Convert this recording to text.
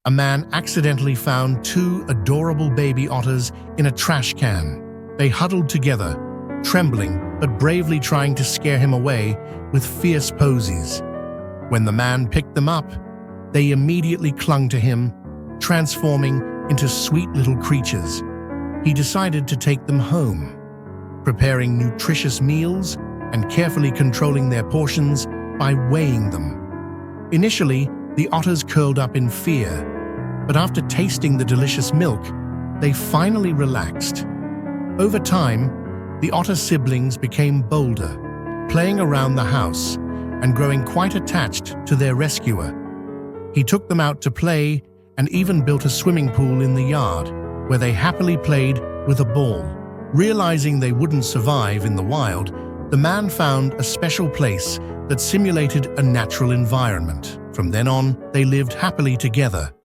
a man accidentally found two adorable baby otters in a trash can. They huddled together, trembling but bravely trying to scare him away with fierce poses. When the man picked them up, they immediately clung to him, transforming into sweet little creatures. He decided to take them home, preparing nutritious meals and carefully controlling their portions by weighing them. Initially, the otters curled up in fear, but after tasting the delicious milk, they finally relaxed. Over time, the otter siblings became bolder, playing around the house and growing quite attached to their rescuer. He took them out to play and even built a swimming pool in the yard, where they happily played with a ball. Realizing they wouldn't survive in the wild, the man found a special place that simulated a natural environment. From then on, they lived happily together,